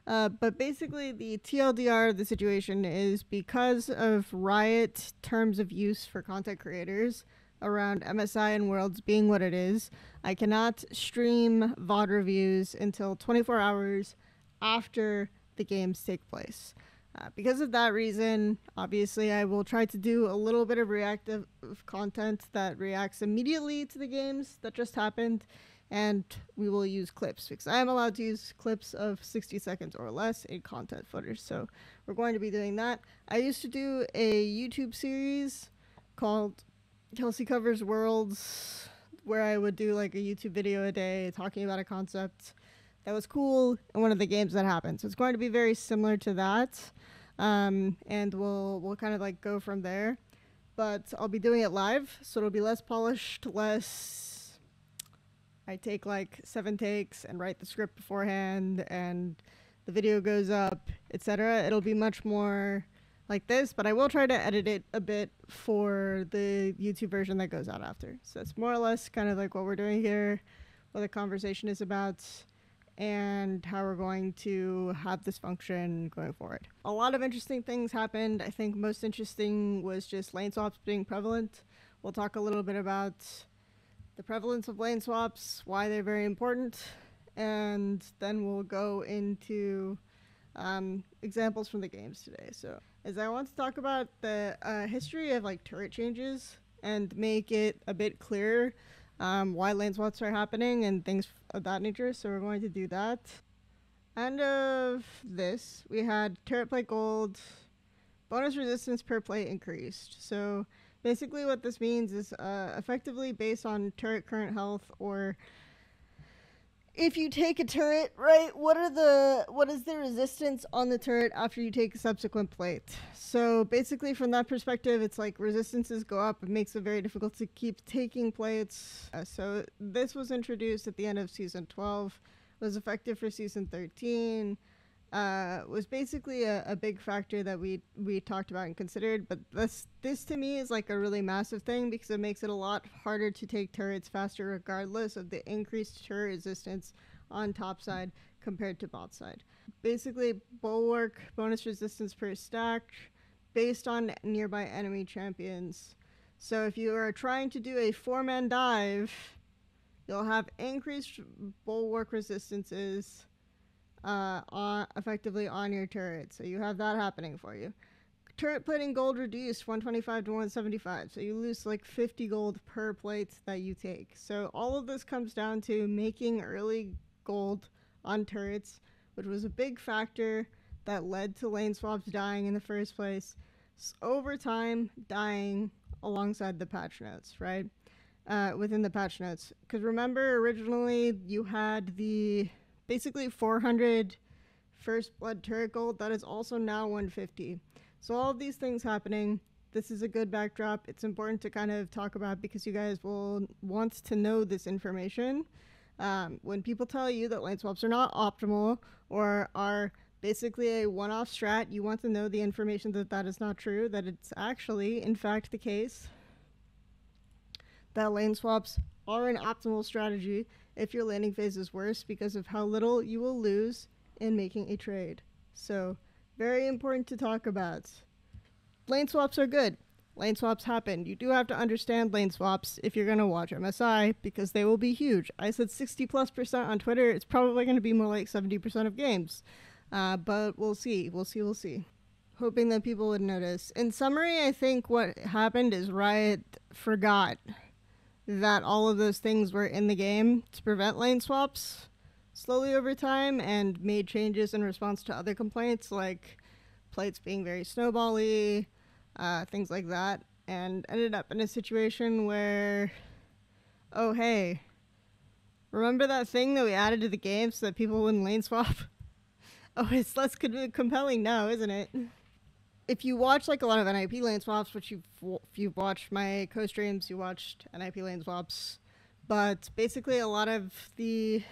But basically, the TLDR of the situation is because of Riot terms of use for content creators around MSI and Worlds being what it is, I cannot stream VOD reviews until 24 hours after the games take place. Because of that reason, obviously, I will try to do a little bit of reactive content that reacts immediately to the games that just happened, and we will use clips because I am allowed to use clips of 60 seconds or less in content footage. So we're going to be doing that. I used to do a YouTube series called Kelsey Covers Worlds, where I would do like a YouTube video a day talking about a concept that was cool in one of the games that happened. So it's going to be very similar to that, and we'll kind of like go from there. But I'll be doing it live, so it'll be less polished, less. I take like 7 takes and write the script beforehand, and the video goes up, etc. It'll be much more like this, but I will try to edit it a bit for the YouTube version that goes out after. So it's more or less kind of like what we're doing here, what the conversation is about, and how we're going to have this function going forward. A lot of interesting things happened. I think most interesting was just lane swaps being prevalent. We'll talk a little bit about the prevalence of lane swaps, why they're very important, and then we'll go into examples from the games today. So as I want to talk about the history of like turret changes and make it a bit clearer why lane swaps are happening and things of that nature. So we're going to do that. End of this, we had turret plate gold, bonus resistance per plate increased. So basically what this means is effectively based on turret current health, or if you take a turret, right, what is the resistance on the turret after you take a subsequent plate? So basically from that perspective, it's like resistances go up. It makes it very difficult to keep taking plates. So this was introduced at the end of Season 12, was effective for Season 13, was basically a big factor that we talked about and considered. But this to me is like a really massive thing because it makes it a lot harder to take turrets faster regardless of the increased turret resistance on top side compared to bot side. Basically, bulwark bonus resistance per stack based on nearby enemy champions. So if you are trying to do a 4-man dive, you'll have increased bulwark resistances effectively on your turret. So you have that happening for you. Turret plating gold reduced 125 to 175. So you lose like 50 gold per plate that you take. So all of this comes down to making early gold on turrets, which was a big factor that led to lane swaps dying in the first place. Over time, dying alongside the patch notes, right? Within the patch notes. Because remember, originally you had the basically 400 first blood turret gold that is also now 150. So all of these things happening, this is a good backdrop. It's important to kind of talk about because you guys will want to know this information. When people tell you that lane swaps are not optimal or are basically a one-off strat, you want to know the information that is not true, that it's actually, in fact, the case that lane swaps are an optimal strategy if your landing phase is worse because of how little you will lose in making a trade. So, very important to talk about. Lane swaps are good. Lane swaps happen. You do have to understand lane swaps if you're going to watch MSI because they will be huge. I said 60+% on Twitter. It's probably going to be more like 70% of games. But we'll see. We'll see. Hoping that people would notice. In summary, I think what happened is Riot forgot that all of those things were in the game to prevent lane swaps slowly over time and made changes in response to other complaints like plates being very snowbally, things like that, and ended up in a situation where, oh hey, remember that thing that we added to the game so that people wouldn't lane swap? Oh, it's less compelling now, isn't it? If you watch like a lot of NIP lane swaps, which if you've watched my co-streams, you watched NIP lane swaps, but basically a lot of the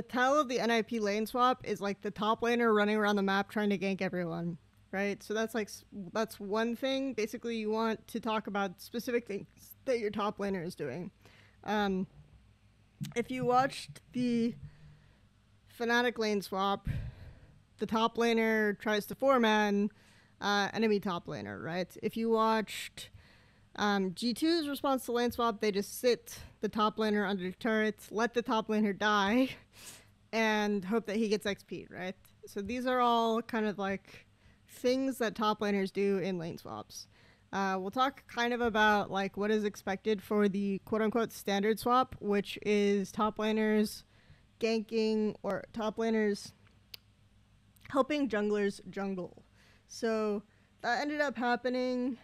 tell of the NIP lane swap is like the top laner running around the map trying to gank everyone, right? So that's one thing. Basically, you want to talk about specific things that your top laner is doing. If you watched the Fnatic lane swap. The top laner tries to 4-man enemy top laner, right? If you watched G2's response to lane swap, they just sit the top laner under turrets, let the top laner die, and hope that he gets XP, right? So these are all kind of like things that top laners do in lane swaps. We'll talk kind of about like what is expected for the quote-unquote standard swap, which is top laners ganking or top laners helping junglers jungle. So that ended up happening.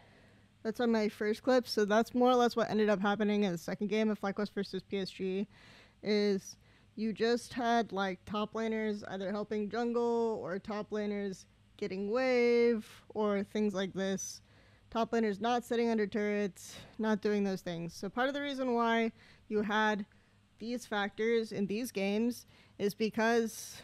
That's on my first clip. So that's more or less what ended up happening in the second game of FlyQuest versus PSG. Is you just had like top laners either helping jungle or top laners getting wave or things like this. Top laners not sitting under turrets, not doing those things. So part of the reason why you had these factors in these games is because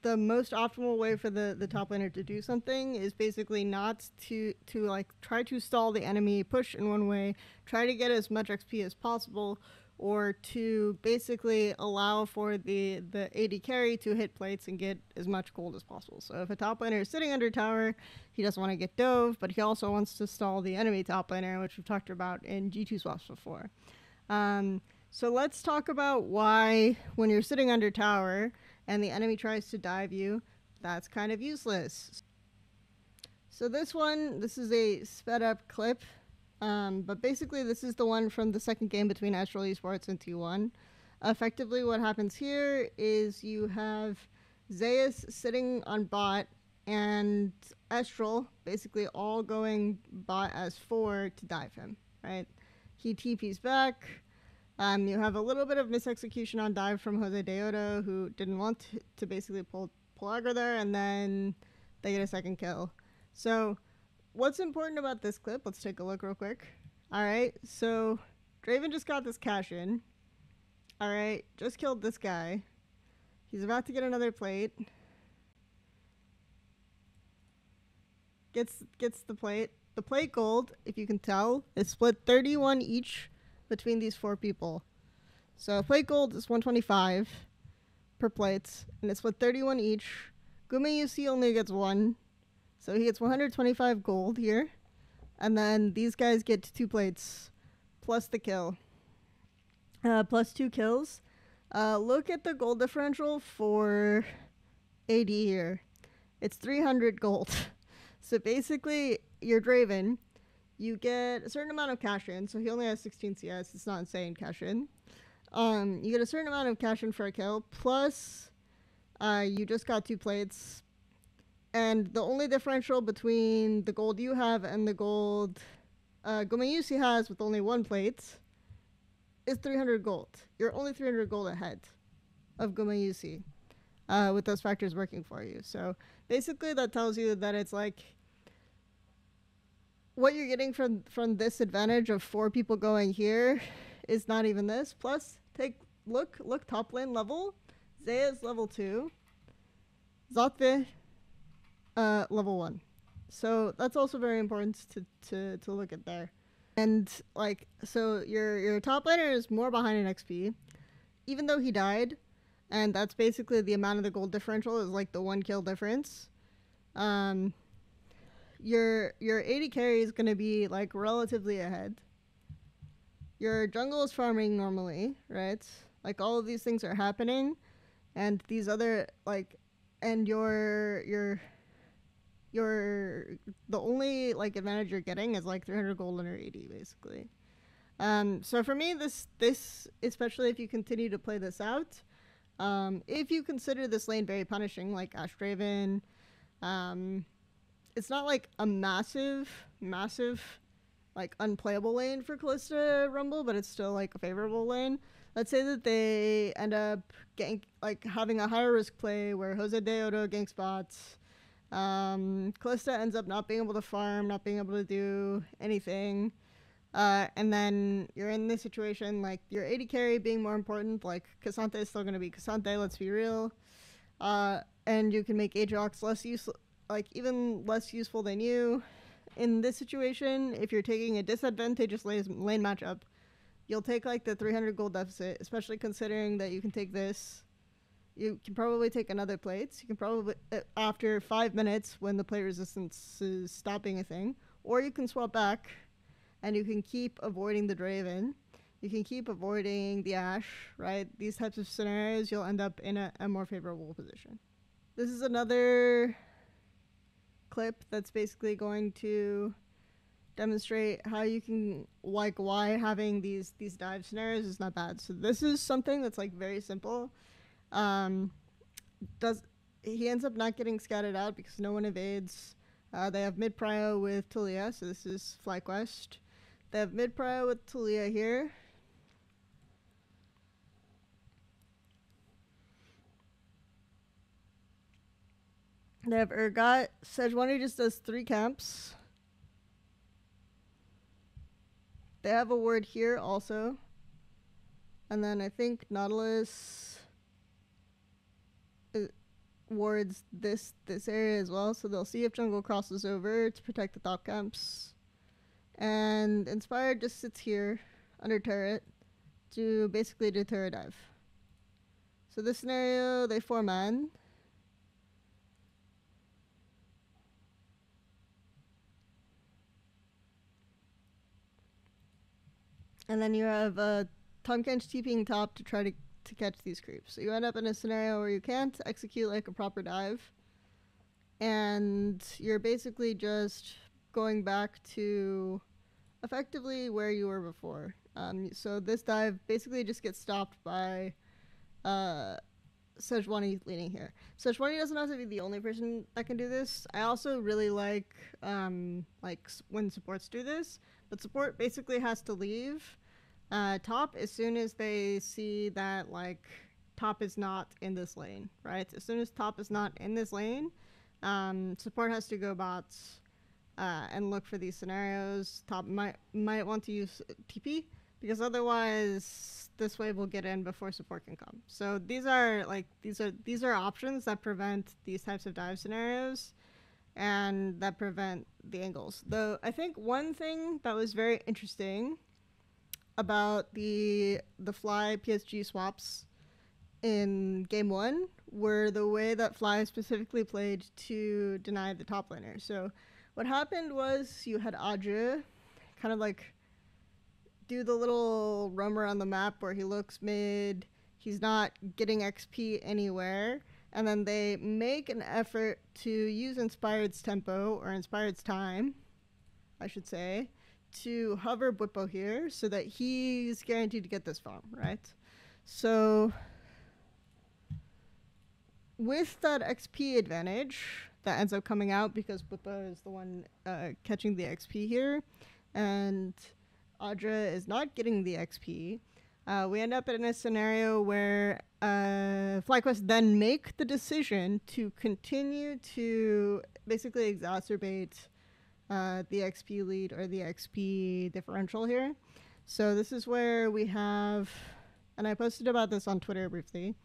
the most optimal way for the top laner to do something is basically not to like try to stall the enemy, push in one way, try to get as much XP as possible, or to basically allow for the AD carry to hit plates and get as much gold as possible. So if a top laner is sitting under tower, he doesn't want to get dove, but he also wants to stall the enemy top laner, which we've talked about in G2 swaps before. So let's talk about why when you're sitting under tower and the enemy tries to dive you, that's kind of useless. So this is a sped up clip, but basically this is the one from the second game between Astral Esports and T1. Effectively what happens here is you have Zeus sitting on bot and Astral basically all going bot as 4 to dive him, right? He TP's back. You have a little bit of misexecution on dive from Jose Deodo, who didn't want to basically pull aggro there, and then they get a second kill. So what's important about this clip? Let's take a look real quick. All right, so Draven just got this cash in. All right, just killed this guy. He's about to get another plate. Gets the plate. The plate gold, if you can tell, is split 31 each between these 4 people. So plate gold is 125 per plates, and it's split 31 each. Gumayusi only gets 1, so he gets 125 gold here. And then these guys get 2 plates, plus the kill. Plus 2 kills. Look at the gold differential for AD here. It's 300 gold. So basically, you're Draven. You get a certain amount of cash in, so he only has 16 CS. It's not insane cash in. You get a certain amount of cash in for a kill, plus you just got 2 plates. And the only differential between the gold you have and the gold Gumayusi has with only 1 plate is 300 gold. You're only 300 gold ahead of Gumayusi with those factors working for you. So basically that tells you that it's like what you're getting from this advantage of 4 people going here is not even this. Plus, look top lane level. Zea's level 2. Zotve level 1. So that's also very important to look at there. And like, so your top laner is more behind in XP, even though he died, and that's basically the amount of the gold differential is like the 1 kill difference. Your AD carry is going to be like relatively ahead. Your jungle is farming normally, right? Like all of these things are happening, and these other like, and your the only like advantage you're getting is like 300 gold under AD basically. So for me, this especially if you continue to play this out, if you consider this lane very punishing, like Ash Draven, it's not like a massive, like unplayable lane for Kalista Rumble, but it's still like a favorable lane. Let's say that they end up getting like having a higher risk play where Jose Deodo ganks bots. Kalista ends up not being able to farm, not being able to do anything. And then you're in this situation like your AD carry being more important, like Cassante is still going to be Cassante, let's be real. And you can make Aatrox less useful, like even less useful than you. In this situation, if you're taking a disadvantageous lane matchup, you'll take like the 300 gold deficit, especially considering that you can take this You can probably take another plate. You can probably, after 5 minutes when the plate resistance is stopping a thing, or you can swap back and you can keep avoiding the Draven. You can keep avoiding the Ashe, right? These types of scenarios, you'll end up in a more favorable position. This is another clip that's basically going to demonstrate how you can, like, why having these dive scenarios is not bad. So this is something that's like very simple. He ends up not getting scattered out because no one evades. They have mid prio with Talia, so this is FlyQuest. They have mid prio with Talia here. They have Urgot. Sejuani just does 3 camps. They have a ward here also. And then I think Nautilus wards this area as well. So they'll see if jungle crosses over to protect the top camps. And Inspired just sits here under turret to basically deter a dive. So this scenario, they 4-man. And then you have Tahm Kench TPing top to try to catch these creeps. So you end up in a scenario where you can't execute like a proper dive. And you're basically just going back to effectively where you were before. So this dive basically just gets stopped by Sejuani leading here. Sejuani doesn't have to be the only person that can do this. I also really like when supports do this. But support basically has to leave top as soon as they see that like top is not in this lane, right? As soon as top is not in this lane, support has to go bots and look for these scenarios. Top might want to use TP because otherwise this wave will get in before support can come. So these are options that prevent these types of dive scenarios and that prevent the angles. Though I think one thing that was very interesting about the Fly PSG swaps in game 1 were the way that Fly specifically played to deny the top laner. So what happened was you had Adja kind of like do the little roam around the map where he looks mid, he's not getting XP anywhere, and then they make an effort to use Inspired's tempo, or Inspired's time, I should say, to hover Bwipo here so that he's guaranteed to get this farm, right? So with that XP advantage that ends up coming out because Bwipo is the one catching the XP here, and Adra is not getting the XP, we end up in a scenario where FlyQuest then make the decision to continue to basically exacerbate the XP lead or the XP differential here. So this is where we have, and I posted about this on Twitter briefly,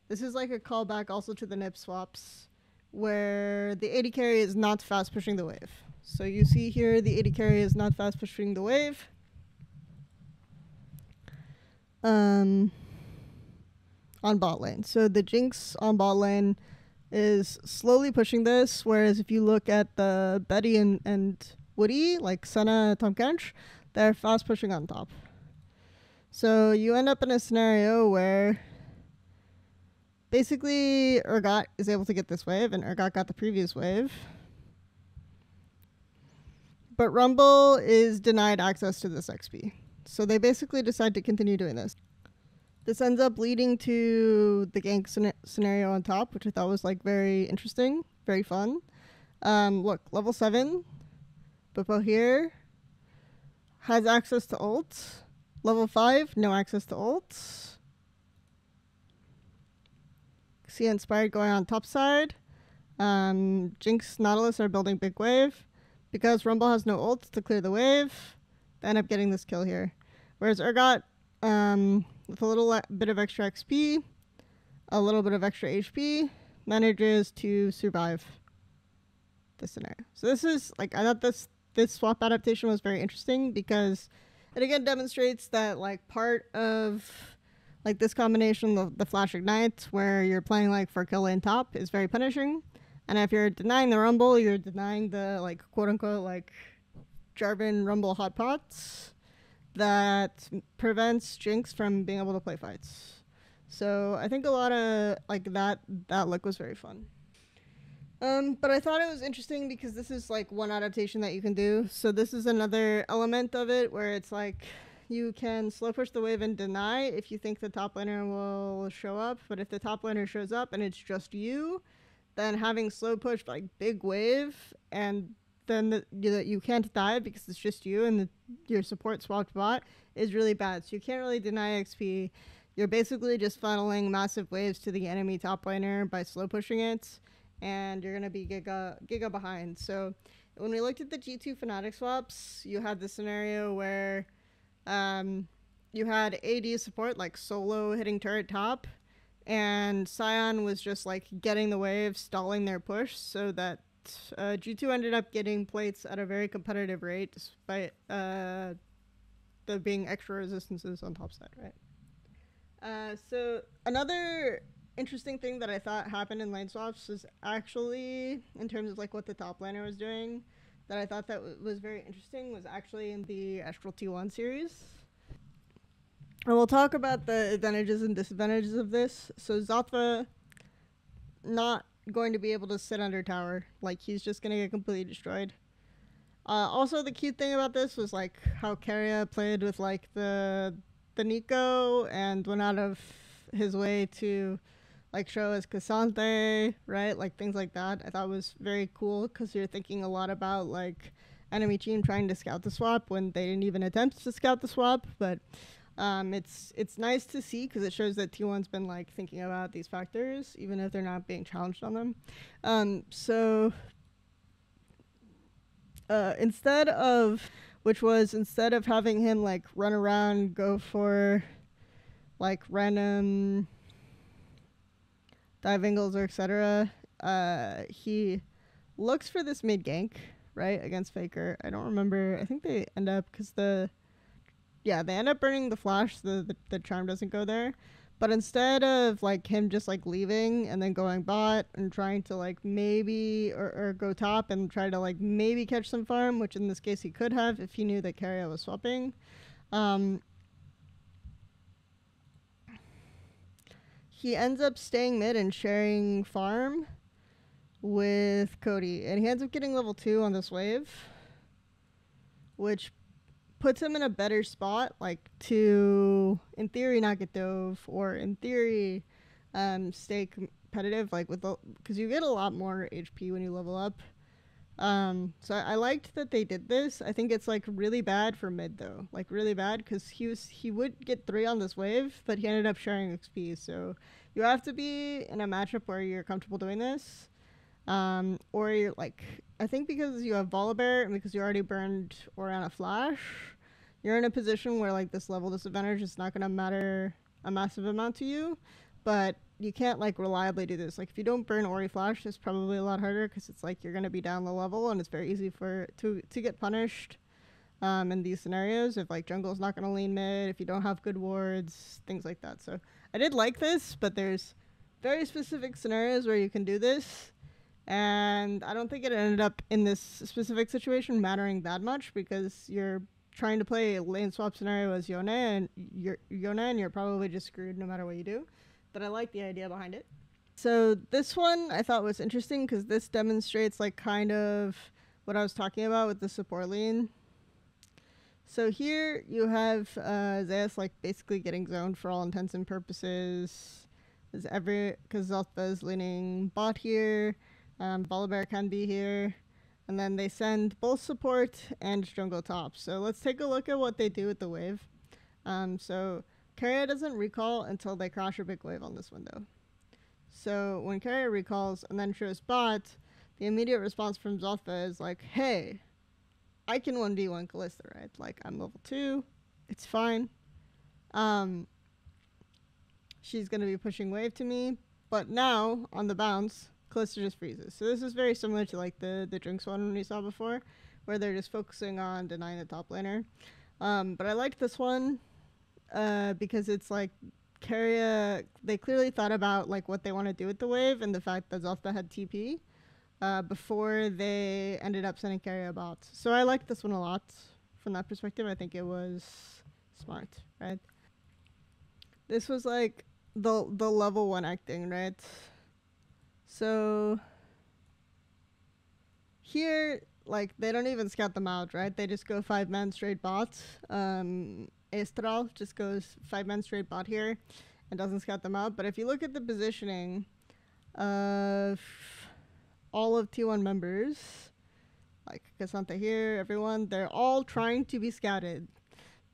this is like a callback also to the NIP swaps where the AD carry is not fast pushing the wave. So you see here the AD carry is not fast pushing the wave. On bot lane. So the Jinx on bot lane is slowly pushing this, whereas if you look at the Betty and Woody, like Senna, Tahm Kench, they're fast pushing on top. So you end up in a scenario where basically Urgot is able to get this wave, and Urgot got the previous wave. But Rumble is denied access to this XP. So they basically decide to continue doing this. This ends up leading to the gank scenario on top, which I thought was like very interesting, very fun. Look, level 7, Bwipo here has access to ult. Level 5, no access to ult. See Inspired going on top side. Jinx, Nautilus are building big wave. Because Rumble has no ult to clear the wave, they end up getting this kill here. Whereas Urgot, with a little bit of extra XP, a little bit of extra HP, manages to survive this scenario. So this is, like, I thought this swap adaptation was very interesting because it again demonstrates that, like, part of Like this combination, the flash ignite, where you're playing like for kill lane top, is very punishing. And if you're denying the rumble, you're denying the like quote unquote like Jarvan rumble hot pots that prevents Jinx from being able to play fights. So I think a lot of like that look was very fun. But I thought it was interesting because this is like one adaptation that you can do. So this is another element of it where it's like you can slow push the wave and deny if you think the top laner will show up. But if the top laner shows up and it's just you, then having slow push like big wave and then you can't die because it's just you and your support swapped bot is really bad. So you can't really deny XP. You're basically just funneling massive waves to the enemy top laner by slow pushing it, and you're gonna be giga behind. So when we looked at the G2 Fnatic swaps, you had the scenario where you had AD support like solo hitting turret top, and Sion was just like getting the wave, stalling their push, so that G2 ended up getting plates at a very competitive rate despite there being extra resistances on top side, right? So another interesting thing that I thought happened in lane swaps was actually, in terms of like what the top laner was doing, that I thought that was very interesting was actually in the Astral T1 series. And we'll talk about the advantages and disadvantages of this. So Zotva not going to be able to sit under tower. Like, he's just going to get completely destroyed. Also, the cute thing about this was like how Keria played with like the Nico and went out of his way to like show his Cassante, right? Like things like that. I thought was very cool because you're thinking a lot about like enemy team trying to scout the swap when they didn't even attempt to scout the swap. But it's nice to see because it shows that T1's been like thinking about these factors even if they're not being challenged on them. Instead of having him like run around, go for like random dive angles or etc., he looks for this mid gank, right, against Faker. I don't remember. I think they end up they end up burning the flash so the charm doesn't go there. But instead of like him just like leaving and then going bot and trying to like maybe or go top and try to like maybe catch some farm, which in this case he could have if he knew that Keria was swapping, he ends up staying mid and sharing farm with Cody, and he ends up getting level 2 on this wave, which puts him in a better spot, like to, in theory, not get dove, or in theory, stay competitive, like with because you get a lot more HP when you level up. So I liked that they did this. I think it's like really bad for mid though, like really bad, because he would get 3 on this wave, but he ended up sharing XP. So you have to be in a matchup where you're comfortable doing this. Or you're like, I think because you have Volibear and because you already burned Orianna Flash, you're in a position where like this level disadvantage is not going to matter a massive amount to you, but you can't like reliably do this. Like if you don't burn Ori Flash, it's probably a lot harder because it's like you're going to be down the level and it's very easy to get punished in these scenarios if like jungle's not going to lean mid, if you don't have good wards, things like that. So I did like this, but there's very specific scenarios where you can do this. And I don't think it ended up in this specific situation mattering that much because you're trying to play a lane swap scenario as Yone, and you're probably just screwed no matter what you do. But I like the idea behind it. So this one I thought was interesting because this demonstrates like kind of what I was talking about with the support lane. So here you have Zeus like basically getting zoned for all intents and purposes. Because Zaltha is leaning bot here. Volibear can be here, and then they send both support and jungle top. So let's take a look at what they do with the wave. So Keria doesn't recall until they crash a big wave on this window. So when Keria recalls and then shows bot, the immediate response from Zaltha is like, hey, I can 1v1 Kalista, right? Like, I'm level 2, it's fine. She's going to be pushing wave to me, but now, on the bounce, Kalista just freezes. So this is very similar to like the Jinx one we saw before, where they're just focusing on denying the top laner. But I liked this one because it's like Keria, they clearly thought about like what they want to do with the wave and the fact that Zalta had TP before they ended up sending Keria bots. So I like this one a lot from that perspective. I think it was smart, right? This was like the level 1 acting, right? So here, like, they don't even scout them out, right? They just go 5-man straight bots. Estral just goes 5-man straight bot here and doesn't scout them out. But if you look at the positioning of all of T1 members, like Cassandra here, everyone, they're all trying to be scouted.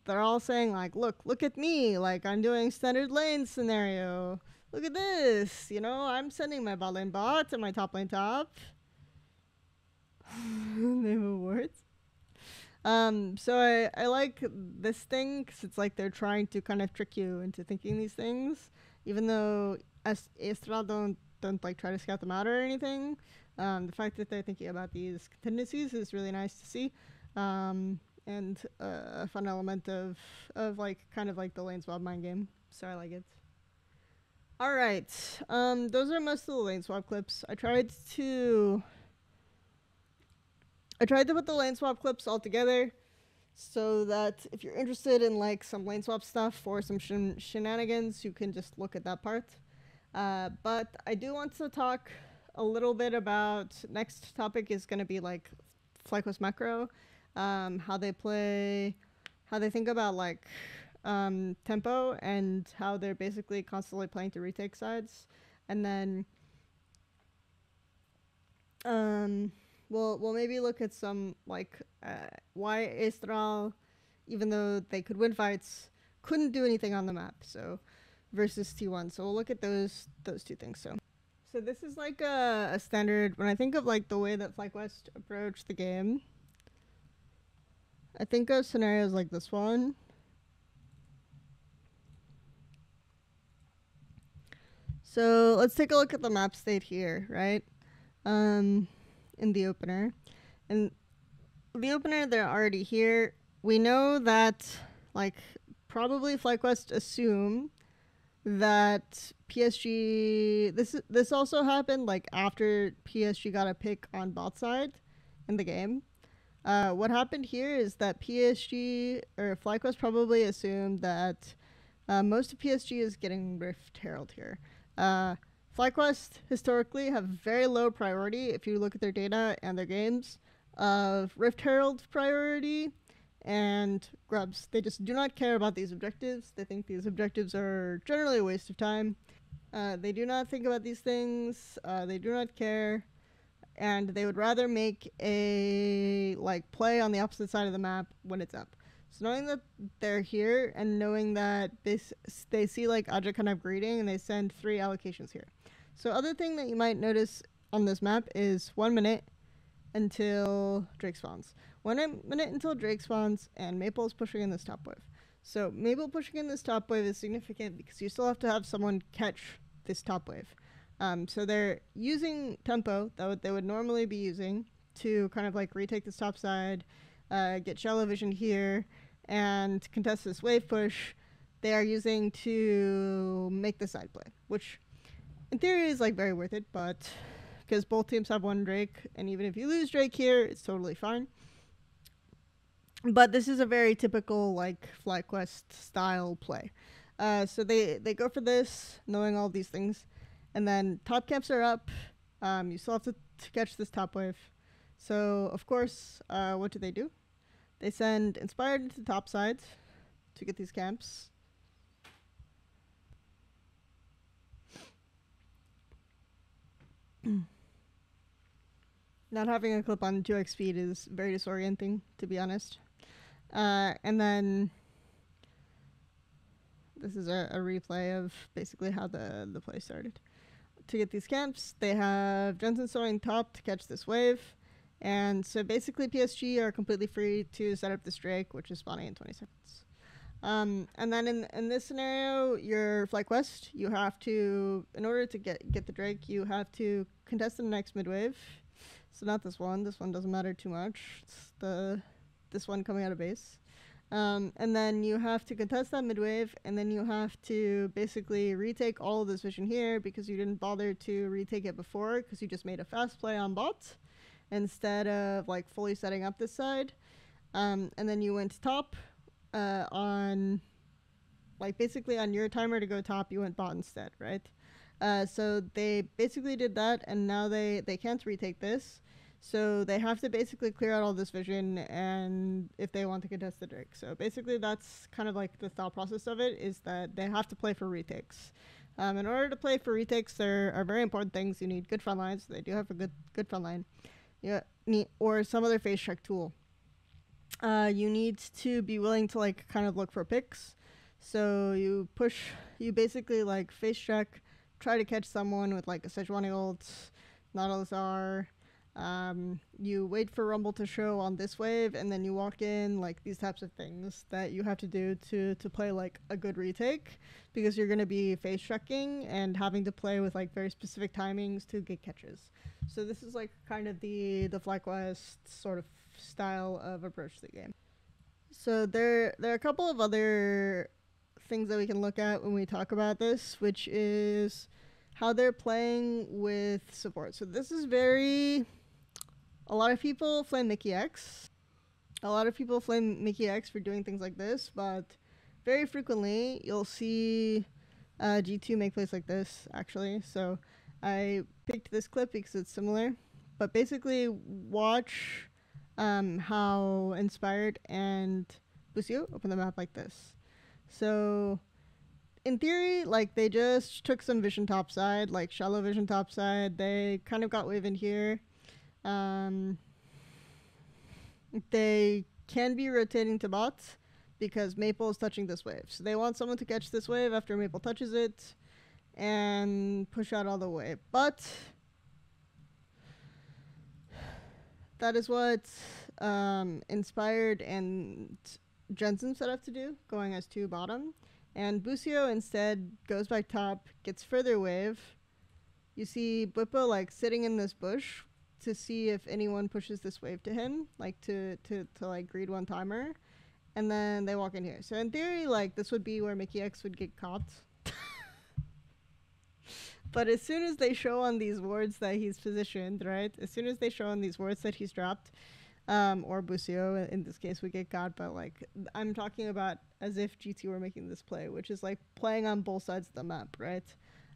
They're all saying, like, look at me, like, I'm doing standard lane scenario. Look at this, you know, I'm sending my bot lane bot and my top lane top. Name awards. So I like this thing because it's like they're trying to kind of trick you into thinking these things, even though Estral don't like try to scout them out or anything. The fact that they're thinking about these contingencies is really nice to see, and a fun element of like kind of like the lane swap mind game. So I like it. All right, those are most of the lane swap clips. I tried to put the lane swap clips all together so that if you're interested in like some lane swap stuff or some shenanigans, you can just look at that part. But I do want to talk a little bit about, next topic is going to be like FlyQuest macro, how they play, how they think about like tempo and how they're basically constantly playing to retake sides. And then we'll maybe look at some like why Estral, even though they could win fights, couldn't do anything on the map. So versus T1. So we'll look at those two things. So this is like a standard, when I think of like the way that FlyQuest approached the game, I think of scenarios like this one. So let's take a look at the map state here, right? In the opener. And the opener, they're already here. We know that, like, probably FlyQuest assume that PSG, this also happened like after PSG got a pick on bot side in the game. What happened here is that PSG or FlyQuest probably assumed that most of PSG is getting Rift Herald here. FlyQuest historically have very low priority if you look at their data and their games of Rift Herald priority and grubs. They just do not care about these objectives. They think these objectives are generally a waste of time. They do not think about these things. They do not care. And they would rather make a like play on the opposite side of the map when it's up. So knowing that they're here and knowing that they see like Aja kind of greeting and they send 3 allocations here. So other thing that you might notice on this map is 1 minute until Drake spawns. 1 minute until Drake spawns, and Maple's pushing in this top wave. So Maple pushing in this top wave is significant because you still have to have someone catch this top wave. So they're using tempo that they would normally be using to kind of like retake this top side, get shallow vision here, and contest this wave push. They are using to make the side play, which in theory is like very worth it, but because both teams have 1 Drake, and even if you lose Drake here, it's totally fine. But this is a very typical like FlyQuest style play. So they go for this, knowing all these things. And then top camps are up. You still have to catch this top wave. So, of course, what do? They send Inspired into the top side to get these camps. Not having a clip on 2x speed is very disorienting, to be honest. And then this is a replay of basically how the play started. To get these camps, they have Jensen sowing top to catch this wave. And so basically PSG are completely free to set up this Drake, which is spawning in 20 seconds. And then in this scenario, your FlyQuest, you have to, in order to get the Drake, you have to contest the next mid wave. So not this one. This one doesn't matter too much. It's this one coming out of base. And then you have to contest that mid-wave, and then you have to basically retake all of this vision here because you didn't bother to retake it before because you just made a fast play on bot instead of like fully setting up this side. And then you went top on like basically on your timer to go top, you went bot instead, right? So they basically did that, and now they can't retake this. So they have to basically clear out all this vision, and if they want to contest the Drake. So basically that's kind of like the thought process of it, is that they have to play for retakes. In order to play for retakes, there are very important things. You need good front lines. They do have a good front line. You need, or some other face check tool. You need to be willing to like kind of look for picks. So you basically like face check, try to catch someone with like a Sejuani ult, Nautilus R. You wait for Rumble to show on this wave, and then you walk in, like these types of things that you have to do to play like a good retake, because you're going to be face checking and having to play with like very specific timings to get catches. So this is like kind of the FlyQuest sort of style of approach to the game. So there are a couple of other things that we can look at when we talk about this, which is how they're playing with support. So this is a lot of people flame Mickey X. A lot of people flame Mickey X for doing things like this, but very frequently you'll see G2 make plays like this, actually. So I picked this clip because it's similar. But basically, watch how Inspired and Busio open the map like this. So in theory, like they just took some vision topside, like shallow vision topside. They kind of got wave in here. They can be rotating to bots because Maple is touching this wave. So they want someone to catch this wave after Maple touches it and push out all the way. But that is what Inspired and Jensen set up to do, going as 2 bottom. And Busio instead goes back top, gets further wave. You see Bwipo like sitting in this bush to see if anyone pushes this wave to him, like to like greed one timer. And then they walk in here. So in theory, like this would be where Mickey X would get caught. But as soon as they show on these wards that he's positioned, right? As soon as they show on these wards that he's dropped, or Busio in this case would get caught, but like I'm talking about as if GT were making this play, which is like playing on both sides of the map, right?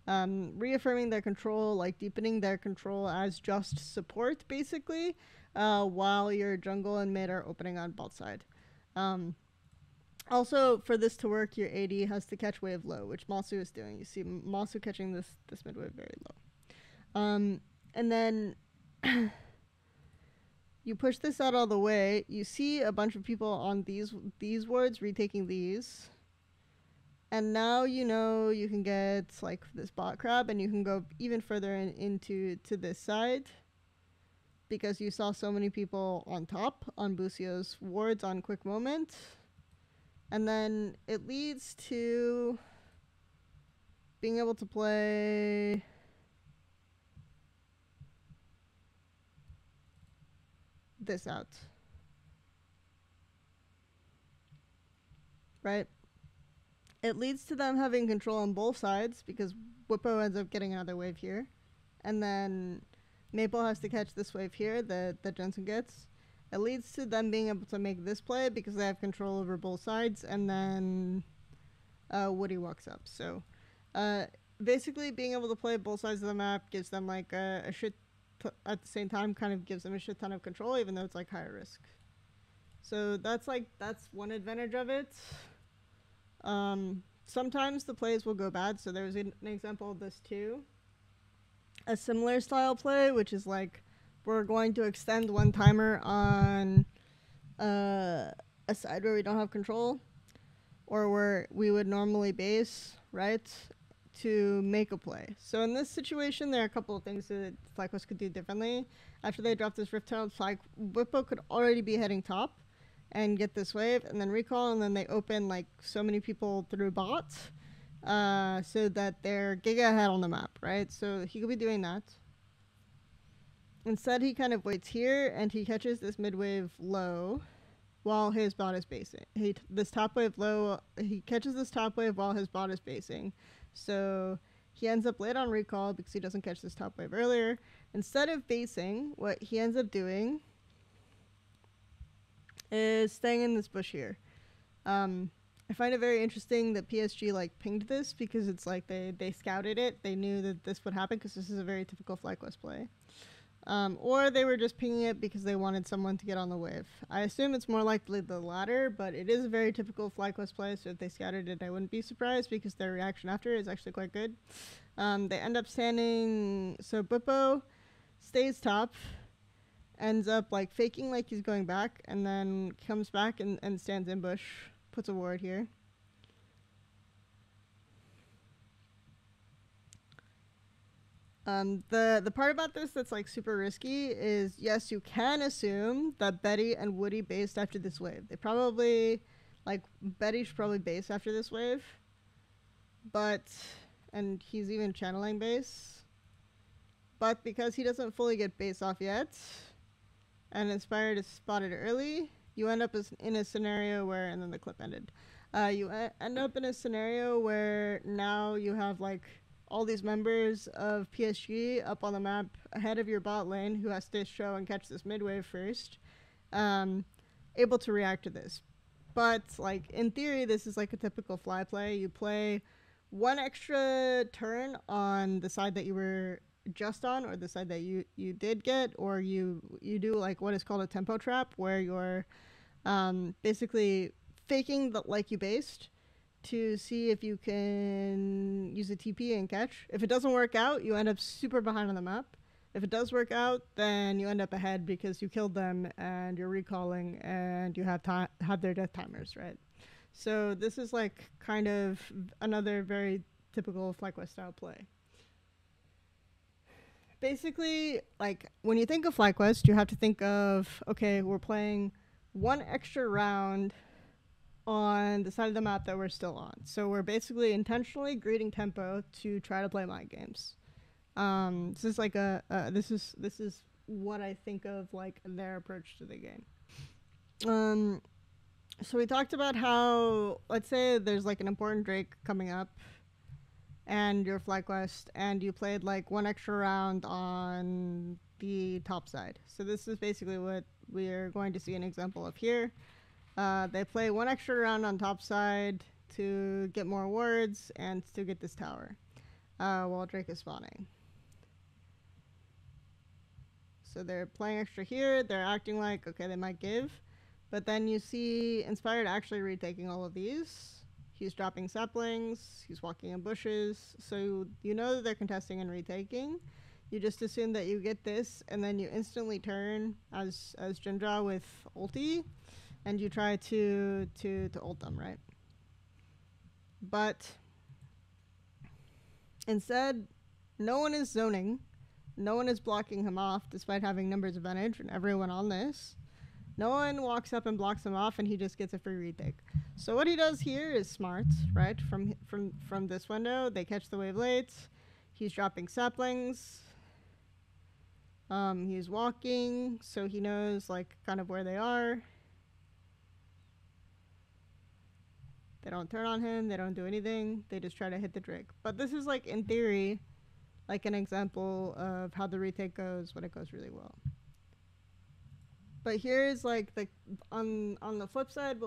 Reaffirming their control, like deepening their control as just support, basically, while your jungle and mid are opening on bot side. Also, for this to work, your AD has to catch wave low, which Masu is doing. You see Masu catching this mid wave very low. And then you push this out all the way. You see a bunch of people on these wards retaking these. And now you know you can get like this bot crab, and you can go even further into this side because you saw so many people on top on Busio's wards on quick moment. And then it leads to being able to play this out. Right? It leads to them having control on both sides because Bwipo ends up getting another wave here. And then Maple has to catch this wave here that Jensen gets. It leads to them being able to make this play because they have control over both sides, and then Woody walks up. So basically being able to play both sides of the map gives them like a shit at the same time kind of gives them a shit ton of control, even though it's like higher risk. So that's one advantage of it. Sometimes the plays will go bad, so there's an example of this too. A similar style play, which is like we're going to extend one timer on a side where we don't have control, or where we would normally base, right, to make a play. So in this situation, there are a couple of things that FlyQuest could do differently. After they drop this Rift Herald, Bwipo could already be heading top and get this wave, and then recall, and then they open like so many people through bots, so that they're giga ahead on the map, right? So he could be doing that. Instead, he kind of waits here, and he catches this mid wave low. while his bot is basing. This top wave low, he catches this top wave while his bot is basing. So he ends up late on recall because he doesn't catch this top wave earlier. Instead of basing, what he ends up doing is staying in this bush here. I find it very interesting that PSG like pinged this because it's like they scouted it. They knew that this would happen because this is a very typical FlyQuest play. Or they were just pinging it because they wanted someone to get on the wave. I assume it's more likely the latter, but it is a very typical FlyQuest play, so if they scouted it, I wouldn't be surprised because their reaction after is actually quite good. They end up standing, so Bippo stays top, ends up like faking like he's going back, and then comes back and stands in bush, puts a ward here. The part about this that's like super risky is, yes, you can assume that Betty and Woody based after this wave. They probably, like, Betty should probably base after this wave, but, and he's even channeling base, but because he doesn't fully get base off yet, and Inspired is spotted early, you end up in a scenario where, and then the clip ended, you end up in a scenario where now you have like all these members of PSG up on the map ahead of your bot lane who has to show and catch this mid wave first, able to react to this. But like in theory, this is like a typical fly play. You play one extra turn on the side that you were just on, or the side that you did get, or you do like what is called a tempo trap, where you're basically faking that like you based to see if you can use a TP and catch. If it doesn't work out, you end up super behind on the map. If it does work out, then you end up ahead because you killed them and you're recalling and you have their death timers, right? So this is like kind of another very typical FlyQuest style play. Basically, like when you think of FlyQuest, you have to think of, okay, we're playing one extra round on the side of the map that we're still on. So we're basically intentionally greeting tempo to try to play mind games. This is like this is what I think of like their approach to the game. So we talked about how, let's say there's like an important Drake coming up and you're FlyQuest and you played like one extra round on the top side. So this is basically what we're going to see an example of here. They play one extra round on top side to get more wards and to get this tower while Drake is spawning. So they're playing extra here. They're acting like, okay, they might give. But then you see Inspired actually retaking all of these. He's dropping saplings. He's walking in bushes. So you know that they're contesting and retaking. You just assume that you get this, and then you instantly turn as Jinja with ulti, and you try to ult them, right? But instead, no one is zoning. No one is blocking him off, despite having numbers advantage and everyone on this. No one walks up and blocks him off, and he just gets a free retake. So what he does here is smart, right? From this window, they catch the wave late. He's dropping saplings. He's walking, so he knows like kind of where they are. They don't turn on him. They don't do anything. They just try to hit the Drake. But this is like in theory, like an example of how the retake goes when it goes really well. But here's like the on the flip side,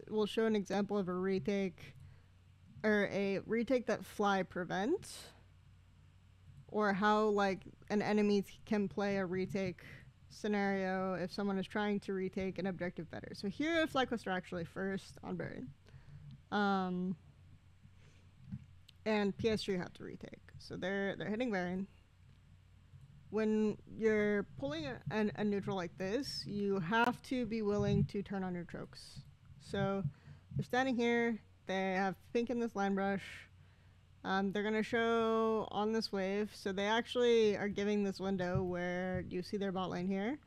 we'll show an example of a retake, or a retake that Fly prevent, or how like an enemy can play a retake scenario if someone is trying to retake an objective better. So here, FlyQuest are actually first on Baron, and PSG have to retake. So they're hitting Baron. When you're pulling a neutral like this, you have to be willing to turn on your chokes. So they're standing here. They have pink in this line brush. They're going to show on this wave. So they actually are giving this window where you see their bot lane here.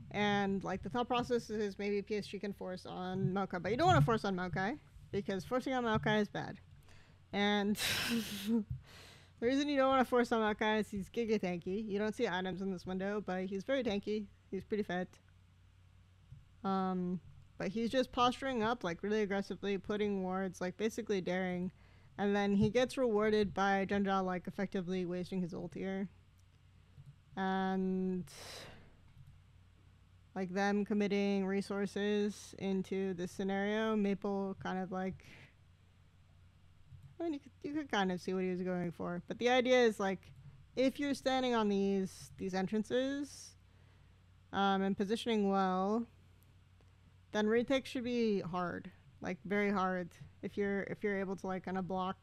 And like the thought process is maybe PSG can force on Maokai. But you don't want to force on Maokai, because forcing on Maokai is bad. And the reason you don't want to force on Maokai is he's giga tanky. You don't see items in this window, but he's very tanky. He's pretty fat. But but he's just posturing up like really aggressively, putting wards, like basically daring, and then he gets rewarded by Janjal like effectively wasting his ult here, and like them committing resources into this scenario. Maple kind of like, I mean, you could kind of see what he was going for, but the idea is like, if you're standing on these entrances, and positioning well, then retake should be hard, like very hard. If you're able to like kind of block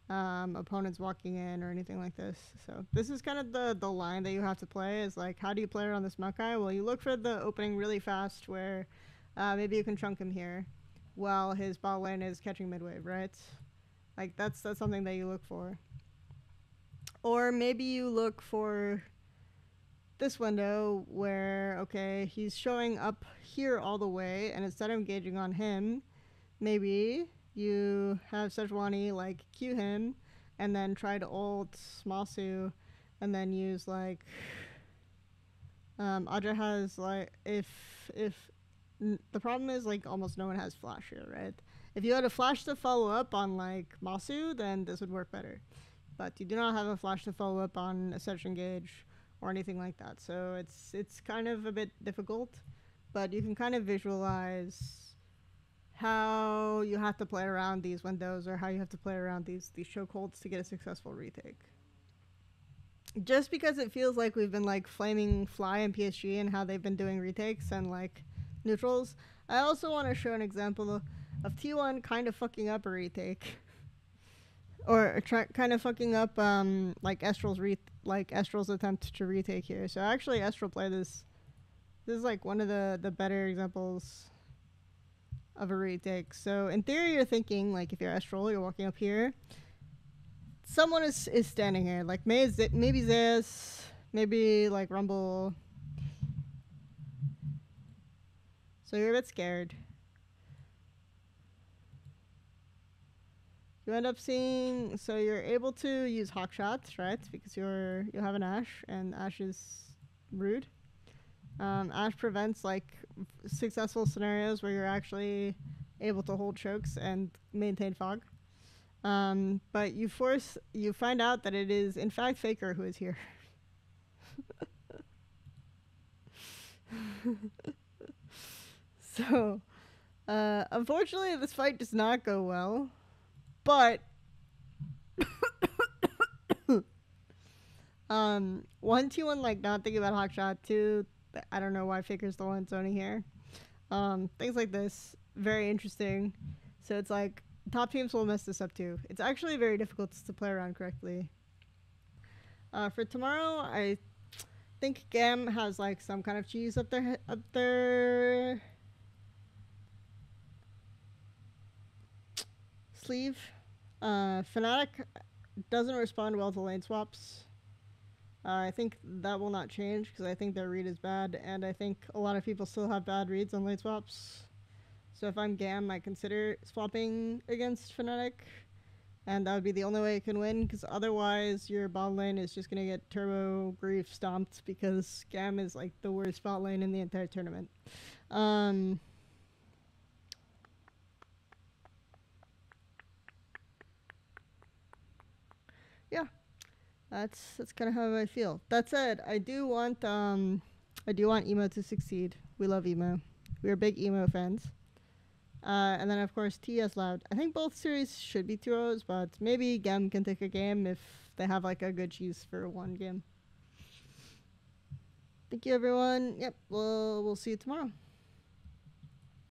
opponents walking in or anything like this. So this is kind of the line that you have to play, is like, how do you play around this Makai? Well, you look for the opening really fast where maybe you can chunk him here while his bot lane is catching mid wave, right? Like that's something that you look for. Or maybe you look for this window where, okay, he's showing up here all the way, and instead of engaging on him, maybe you have Sejuani like Q him and then try to ult Masu and then use like Aja has like, if the problem is like almost no one has flash here, right? If you had a flash to follow up on like Masu, then this would work better, but you do not have a flash to follow up on a Sedge engage or anything like that, so it's kind of a bit difficult, but you can kind of visualize how you have to play around these windows, or how you have to play around these chokeholds to get a successful retake. Just because it feels like we've been like flaming Fly and PSG and how they've been doing retakes and like neutrals, I also want to show an example of T1 kind of fucking up a retake. Or kind of fucking up like Estrel's attempt to retake here. So actually Estrel play this. This is like one of the better examples of a retake. So in theory, you're thinking like, if you're Estrel, you're walking up here, someone is standing here. Like maybe Zeus, maybe like Rumble. So you're a bit scared. You end up seeing, so you're able to use hawk shots, right? Because you have an Ashe, and Ashe is rude. Ashe prevents like successful scenarios where you're actually able to hold chokes and maintain fog. But you find out that it is in fact Faker who is here. So, unfortunately, this fight does not go well. But 1-2-1, like not thinking about Hawkshot. 2, I don't know why Faker's the one zoning here. Things like this, very interesting. So it's like top teams will mess this up too. It's actually very difficult to play around correctly. For tomorrow, I think Gam has like some kind of cheese up their sleeve. Fnatic doesn't respond well to lane swaps. I think that will not change because I think their read is bad, and I think a lot of people still have bad reads on lane swaps. So if I'm Gam, I consider swapping against Fnatic, and that would be the only way it can win, because otherwise your bot lane is just going to get turbo grief stomped because Gam is like the worst bot lane in the entire tournament. Yeah, that's kind of how I feel. That said, I do want Emo to succeed. We love Emo. We're big Emo fans. And then of course TS Loud. I think both series should be 2-0s, but maybe Gem can take a game if they have like a good cheese for one game. Thank you everyone. Yep, we'll see you tomorrow.